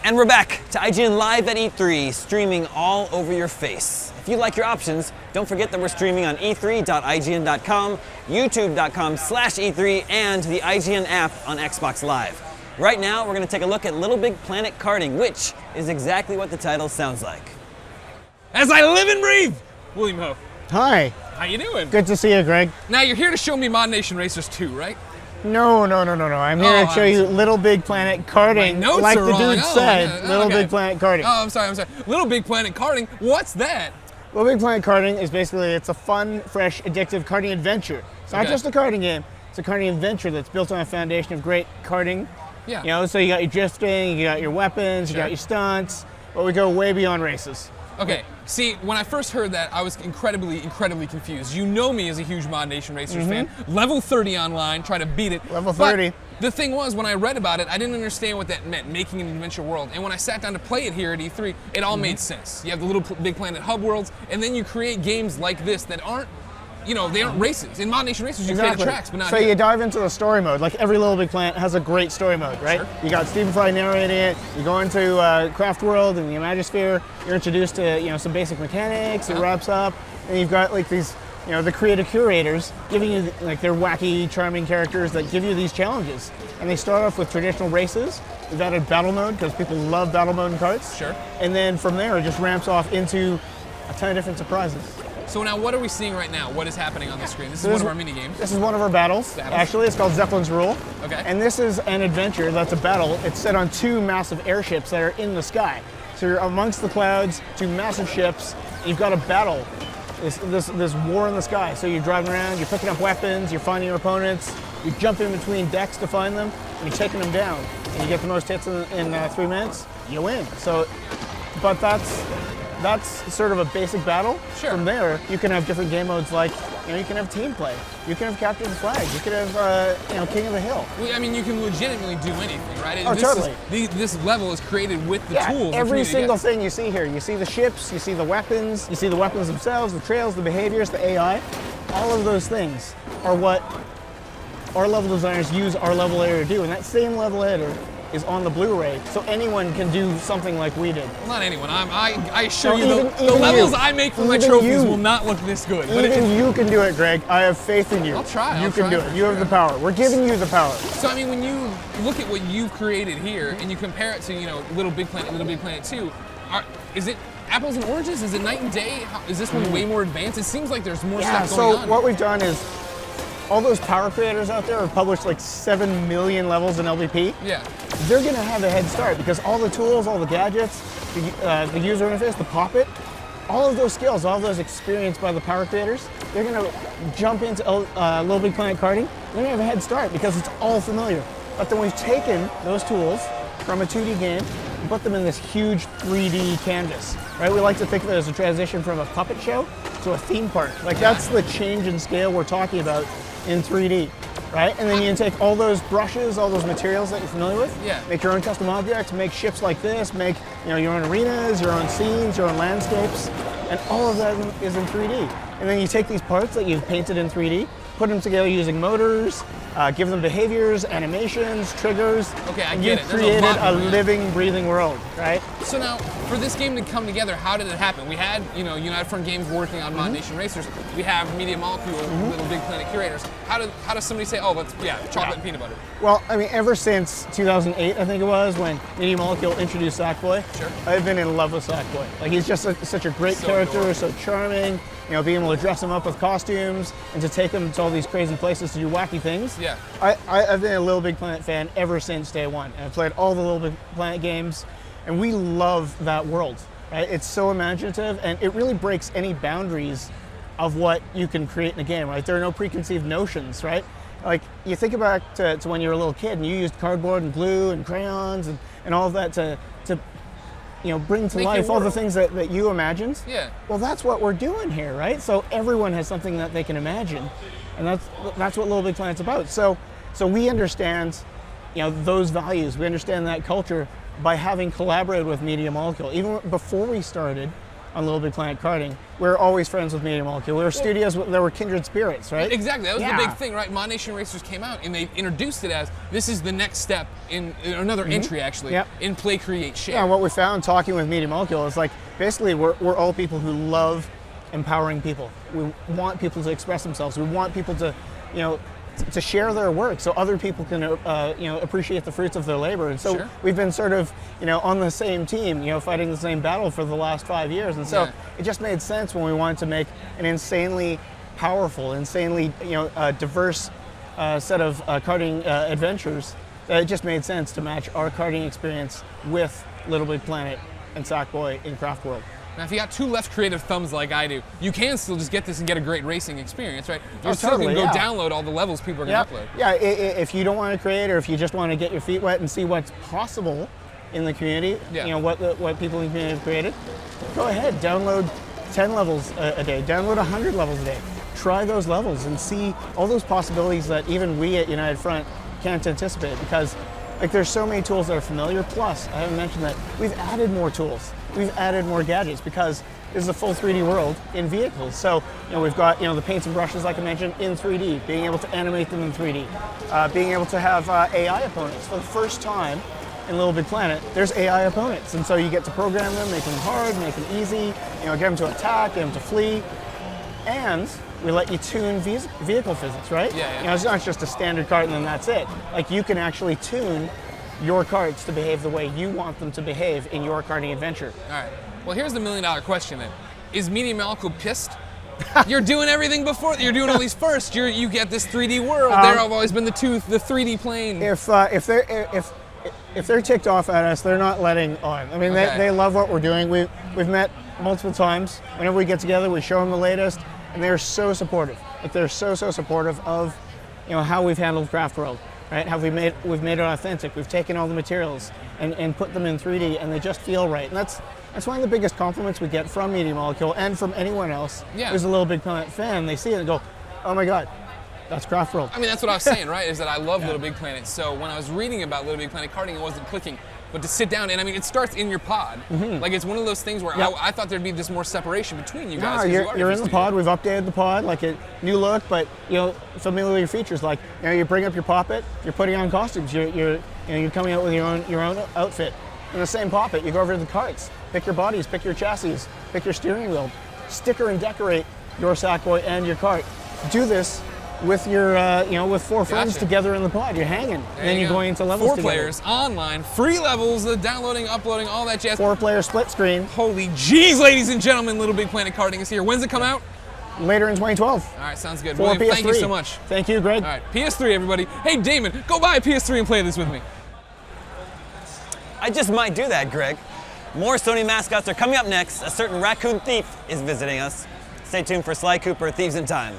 And we're back to IGN Live at E3, streaming all over your face. If you like your options, don't forget that we're streaming on e3.ign.com, youtube.com/E3, and the IGN app on Xbox Live. Right now, we're going to take a look at Little Big Planet Karting, which is exactly what the title sounds like. As I live and breathe, William Ho. Hi. How you doing? Good to see you, Greg. Now you're here to show me Mod Nation Racers 2, right? No. I'm here to show you Little Big Planet Karting. My notes like are the wrong. dude said, Little Big Planet Karting. Oh, I'm sorry. Little Big Planet Karting. What's that? Little Big Planet Karting is basically, it's a fun, fresh, addictive karting adventure. It's not just a karting game, it's a karting adventure that's built on a foundation of great karting. Yeah. You know, so you got your drifting, you got your weapons, you got your stunts, but we go way beyond races. Okay, see, when I first heard that, I was incredibly confused. You know me as a huge Mod Nation Racers fan. Level 30 online, try to beat it. Level 30. But the thing was, when I read about it, I didn't understand what that meant, making an adventure world. And when I sat down to play it here at E3, it all made sense. You have the Little Big Planet hub worlds, and then you create games like this that aren't, you know, they aren't races. In Mod Nation Racers, you create tracks, but not So here. you dive into the story mode. Like every Little Big Planet has a great story mode, right? Sure. You got Stephen Fry narrating it. You go into Craft World and the Imagisphere. You're introduced to, you know, some basic mechanics. It wraps up, and you've got like these, you know, the creative curators giving you like their wacky, charming characters that give you these challenges. And they start off with traditional races. We've added battle mode because people love battle mode in karts. Sure. And then from there, it just ramps off into a ton of different surprises. So now, what are we seeing right now? What is happening on the screen? This is one of our mini games. This is one of our battles. Actually, it's called Zeppelin's Rule. Okay. And this is an adventure that's a battle. It's set on two massive airships that are in the sky. So you're amongst the clouds, two massive ships. You've got to battle this war in the sky. So you're driving around, you're picking up weapons, you're finding your opponents, you jump in between decks to find them, and you're taking them down. And you get the most hits in 3 minutes, you win. So, but that's sort of a basic battle. Sure. From there, you can have different game modes like, you know, you can have team play, you can have capture the flag, you can have, you know, King of the Hill. Well, I mean, you can legitimately do anything, right? Oh, totally. This level is created with the tools. Every single thing you see here, you see the ships, you see the weapons, you see the weapons themselves, the trails, the behaviors, the AI. All of those things are what our level designers use our level editor to do, and that same level editor is on the Blu-ray, so anyone can do something like we did. Well, not anyone. I assure you, even the levels you. I make for my Even trophies you. will not look this good. Even you can do it, Greg. I have faith in you. I'll try. You can do it. You have the power. We're giving you the power. So I mean, when you look at what you've created here and you compare it to, you know, Little Big Planet 2, is it apples and oranges? Is it night and day? Is this one way more advanced? It seems like there's more stuff going on. So what we've done is, all those power creators out there have published like 7 million levels in LBP. Yeah. They're gonna have a head start because all the tools, all the gadgets, the user interface, the pop-it, all of those skills, all of those experienced by the power creators, they're gonna jump into Little Big Planet Karting. They're gonna have a head start because it's all familiar. But then we've taken those tools from a 2D game and put them in this huge 3D canvas, right? We like to think of it as a transition from a puppet show to a theme park. Like that's the change in scale we're talking about in 3D, right? And then you can take all those brushes, all those materials that you're familiar with, make your own custom objects, make ships like this, make, you know, your own arenas, your own scenes, your own landscapes, and all of that is in 3D. And then you take these parts that you've painted in 3D, put them together using motors, give them behaviors, animations, triggers. Okay, I and get you it. created a living, breathing world, right? So now, for this game to come together, how did it happen? We had, you know, United Front Games working on Mod Nation Racers. We have Media Molecule, Little Big Planet curators. How does somebody say, oh, let's, chocolate and peanut butter? Well, I mean, ever since 2008, I think it was, when Media Molecule introduced Sackboy, I've been in love with Sackboy. Like, he's just such a great character, adorable. So charming. You know, being able to dress him up with costumes and to take him to all these crazy places to do wacky things. Yeah. I've been a Little Big Planet fan ever since day one. And I've played all the Little Big Planet games, and we love that world, right? It's so imaginative, and it really breaks any boundaries of what you can create in a game, right? There are no preconceived notions, right? Like, you think back to when you were a little kid and you used cardboard and glue and crayons and all of that to you know, bring to life all the things that you imagined. Yeah. Well, that's what we're doing here, right? So everyone has something that they can imagine, and that's what Little Big Planet's about. So we understand, you know, those values. We understand that culture by having collaborated with Media Molecule. Even before we started, on Little Big Planet Karting, we're always friends with Media Molecule. We were studios that were kindred spirits, right? Exactly, that was Yeah. the big thing, right? Mod Nation Racers came out and they introduced it as this is the next step in another entry, actually, Yep. in play, create, share. Yeah, what we found talking with Media Molecule is like basically we're all people who love empowering people. We want people to express themselves. We want people to, to share their work so other people can, appreciate the fruits of their labor. And so Sure. we've been sort of, on the same team, fighting the same battle for the last 5 years. And so Yeah. it just made sense when we wanted to make an insanely powerful, insanely, diverse set of karting adventures. It just made sense to match our karting experience with Little Big Planet and Sackboy in Craft World. Now, if you got two left creative thumbs like I do, you can still just get this and get a great racing experience, right? You still totally, can go yeah. download all the levels people are going to upload. Yeah, if you don't want to create, or if you just want to get your feet wet and see what's possible in the community, Yeah. what people in the community have created, go ahead, download 10 levels a day, download 100 levels a day. Try those levels and see all those possibilities that even we at United Front can't anticipate, because there's so many tools that are familiar. Plus, I haven't mentioned that we've added more tools. We've added more gadgets because this is a full 3D world in vehicles. So, we've got, the paints and brushes, like I mentioned, in 3D, being able to animate them in 3D, being able to have AI opponents. For the first time in Little Big Planet, there's AI opponents. And so you get to program them, make them hard, make them easy, get them to attack, get them to flee. And we let you tune vehicle physics, right? Yeah. It's not just a standard cart and then that's it. You can actually tune your carts to behave the way you want them to behave in your karting adventure. All right. Well, here's the $1 million question then. Is Media Molecule pissed? You're doing everything before. You're doing all these first. You get this 3D world. There have always been the 3D plane. If they're ticked off at us, they're not letting on. I mean, Okay. they love what we're doing. We've met multiple times. Whenever we get together, we show them the latest, and they're so supportive. They're so supportive of, how we've handled Craft World. Right? We've made it authentic. We've taken all the materials and put them in 3D, and they just feel right. And that's one of the biggest compliments we get from Media Molecule and from anyone else who's a Little Big Planet fan. They see it and go, "Oh my God, that's Craft World." I mean, that's what I was saying, right? Is that I love Little Big Planet. So when I was reading about Little Big Planet karting, it wasn't clicking. But to sit down, and I mean, it starts in your pod. It's one of those things where I thought there'd be this more separation between you guys. No, you're in the pod. We've updated the pod, a new look, but familiar features. You bring up your poppet, you're putting on costumes. You're coming out with your own outfit. In the same poppet, you go over to the carts, pick your bodies, pick your chassis, pick your steering wheel, sticker and decorate your Sackboy and your cart. Do this with your, with four friends together in the pod. You're hanging, and then you're going into levels together. 4 players, online, free levels, downloading, uploading, all that jazz. 4-player split screen. Holy jeez, ladies and gentlemen, Little Big Planet Karting is here. When's it come out? Later in 2012. All right, sounds good. For William, PS3. thank you so much. Thank you, Greg. All right, PS3, everybody. Hey, Damon, go buy a PS3 and play this with me. I just might do that, Greg. More Sony mascots are coming up next. A certain raccoon thief is visiting us. Stay tuned for Sly Cooper, Thieves in Time.